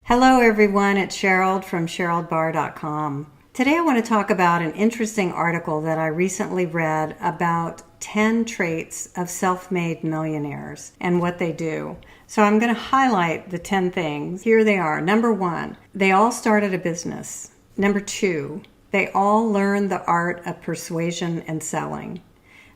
Hello everyone, it's Cheryl from CherylBar.com. Today I want to talk about an interesting article that I recently read about 10 traits of self-made millionaires and what they do. So I'm going to highlight the 10 things. Here they are. Number 1, they all started a business. Number 2, they all learned the art of persuasion and selling.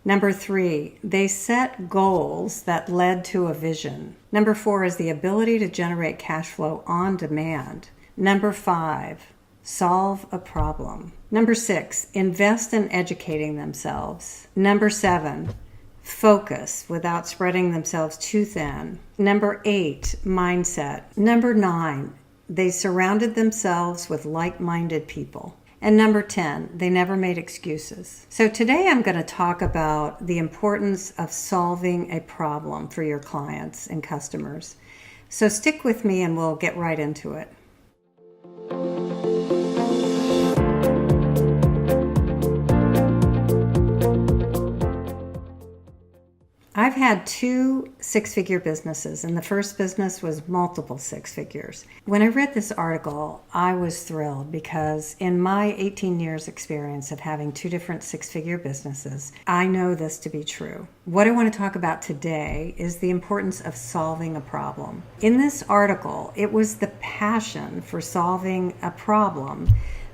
Number 3, they set goals that led to a vision. Number 4 is the ability to generate cash flow on demand. Number 5, solve a problem. Number 6, invest in educating themselves. Number 7, focus without spreading themselves too thin. Number 8, mindset. Number 9, they surrounded themselves with like-minded people. And number 10, they never made excuses. So today I'm going to talk about the importance of solving a problem for your clients and customers. So stick with me and we'll get right into it. I've had 2 six-figure businesses, and the first business was multiple six figures. When I read this article, I was thrilled because in my 18 years experience of having 2 different six-figure businesses, I know this to be true. What I want to talk about today is the importance of solving a problem. In this article, it was the passion for solving a problem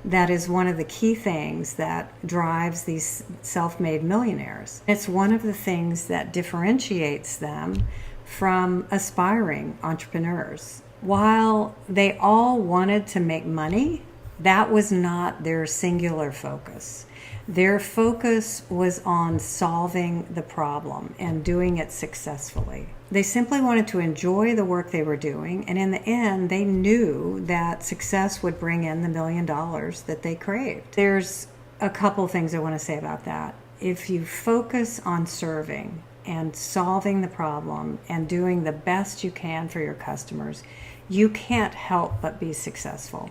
that is one of the key things that drives these self-made millionaires. It's one of the things that differentiates them from aspiring entrepreneurs. While they all wanted to make money, that was not their singular focus. Their focus was on solving the problem and doing it successfully. They simply wanted to enjoy the work they were doing, and in the end, they knew that success would bring in the $1 million that they craved. There's a couple things I want to say about that. If you focus on serving and solving the problem and doing the best you can for your customers, you can't help but be successful.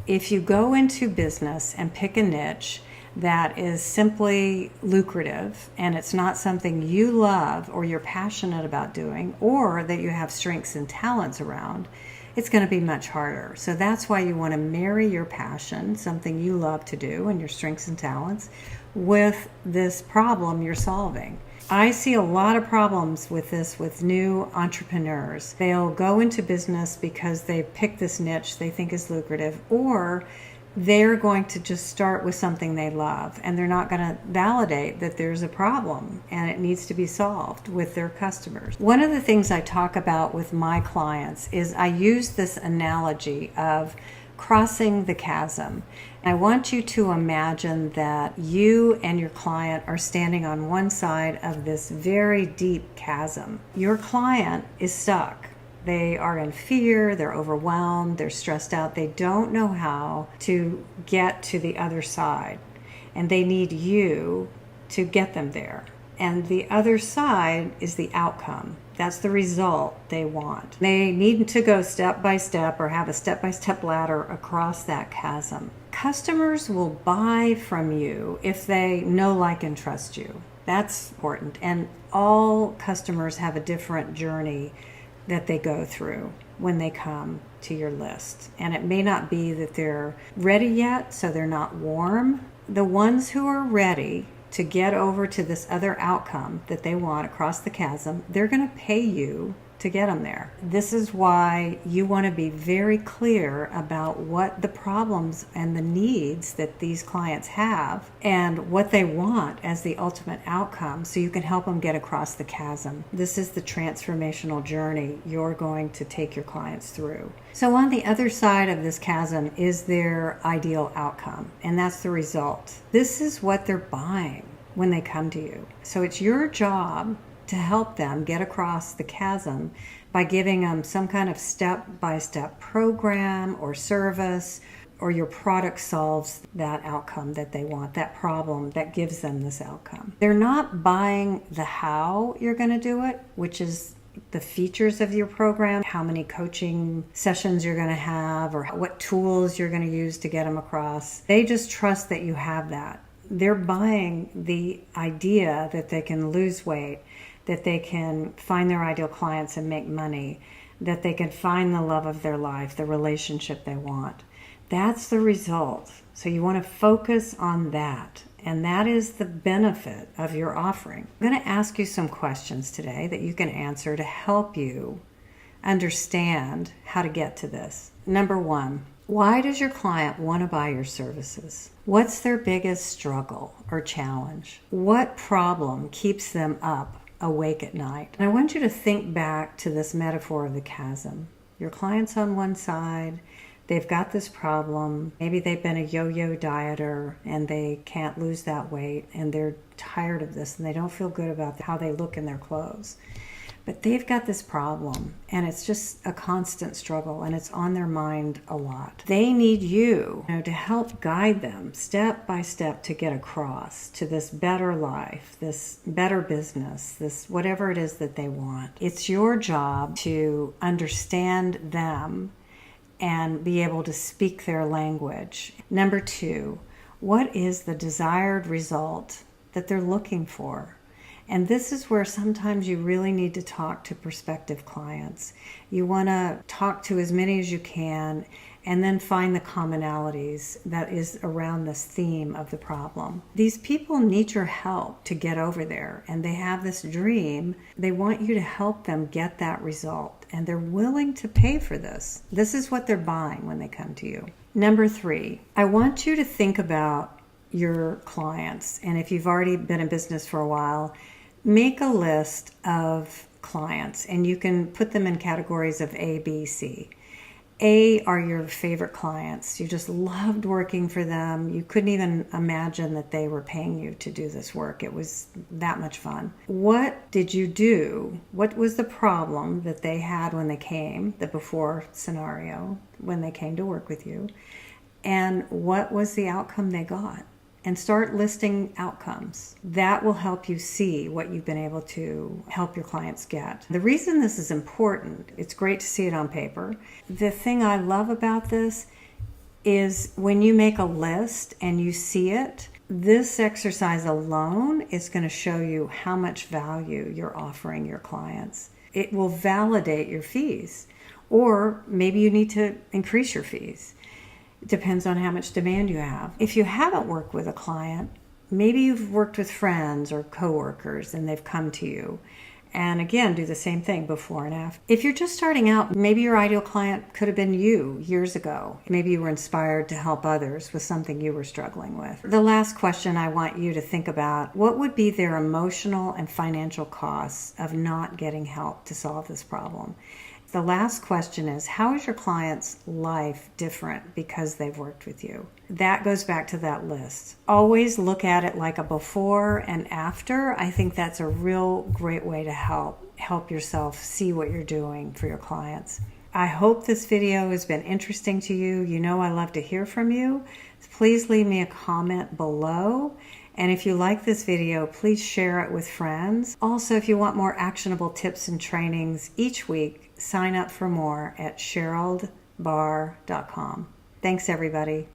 If you go into business and pick a niche that is simply lucrative and it's not something you love or you're passionate about doing or that you have strengths and talents around, it's going to be much harder. So that's why you want to marry your passion, something you love to do and your strengths and talents, with this problem you're solving. I see a lot of problems with this with new entrepreneurs. They'll go into business because they pick this niche they think is lucrative, or they're going to just start with something they love and they're not going to validate that there's a problem and it needs to be solved with their customers. One of the things I talk about with my clients is I use this analogy of crossing the chasm. I want you to imagine that you and your client are standing on one side of this very deep chasm. Your client is stuck. They are in fear, they're overwhelmed, they're stressed out, they don't know how to get to the other side, and they need you to get them there. And the other side is the outcome. That's the result they want. They need to go step by step or have a step-by-step ladder across that chasm. Customers will buy from you if they know, like, and trust you. That's important. And all customers have a different journey that they go through when they come to your list. And it may not be that they're ready yet, so they're not warm. The ones who are ready to get over to this other outcome that they want across the chasm, they're going to pay you to get them there. This is why you want to be very clear about what the problems and the needs that these clients have and what they want as the ultimate outcome so you can help them get across the chasm. This is the transformational journey you're going to take your clients through. So on the other side of this chasm is their ideal outcome, and that's the result. This is what they're buying when they come to you. So it's your job to help them get across the chasm by giving them some kind of step-by-step program or service, or your product solves that outcome that they want, that problem that gives them this outcome. They're not buying the how you're going to do it, which is the features of your program, how many coaching sessions you're going to have, or what tools you're going to use to get them across. They just trust that you have that. They're buying the idea that they can lose weight, that they can find their ideal clients and make money, that they can find the love of their life, the relationship they want. That's the result. So you want to focus on that. And that is the benefit of your offering. I'm going to ask you some questions today that you can answer to help you understand how to get to this. Number one, why does your client want to buy your services? What's their biggest struggle or challenge? What problem keeps them up, awake at night? And I want you to think back to this metaphor of the chasm. Your client's on one side. They've got this problem. Maybe they've been a yo-yo dieter and they can't lose that weight and they're tired of this and they don't feel good about how they look in their clothes. But they've got this problem and it's just a constant struggle and it's on their mind a lot. They need you, to help guide them step by step to get across to this better life, this better business, this whatever it is that they want. It's your job to understand them and be able to speak their language. Number two, what is the desired result that they're looking for? And this is where sometimes you really need to talk to prospective clients. You want to talk to as many as you can and then find the commonalities that is around this theme of the problem. These people need your help to get over there, and they have this dream. They want you to help them get that result, and they're willing to pay for this. This is what they're buying when they come to you. Number three, I want you to think about your clients, and if you've already been in business for a while, make a list of clients, and you can put them in categories of A, B, C. A are your favorite clients. You just loved working for them. You couldn't even imagine that they were paying you to do this work. It was that much fun. What did you do? What was the problem that they had when they came, the before scenario, when they came to work with you? And what was the outcome they got? And start listing outcomes. That will help you see what you've been able to help your clients get. The reason this is important, it's great to see it on paper. The thing I love about this is when you make a list and you see it, this exercise alone is going to show you how much value you're offering your clients. It will validate your fees, or maybe you need to increase your fees. It depends on how much demand you have. If you haven't worked with a client, maybe you've worked with friends or coworkers and they've come to you. And again, do the same thing before and after. If you're just starting out, maybe your ideal client could have been you years ago. Maybe you were inspired to help others with something you were struggling with. The last question I want you to think about, what would be their emotional and financial costs of not getting help to solve this problem? The last question is, how is your client's life different because they've worked with you? That goes back to that list. Always look at it like a before and after. I think that's a real great way to help yourself see what you're doing for your clients. I hope this video has been interesting to you. You know I love to hear from you. Please leave me a comment below. And if you like this video, please share it with friends. Also, if you want more actionable tips and trainings each week, sign up for more at CherylDbar.com. Thanks, everybody.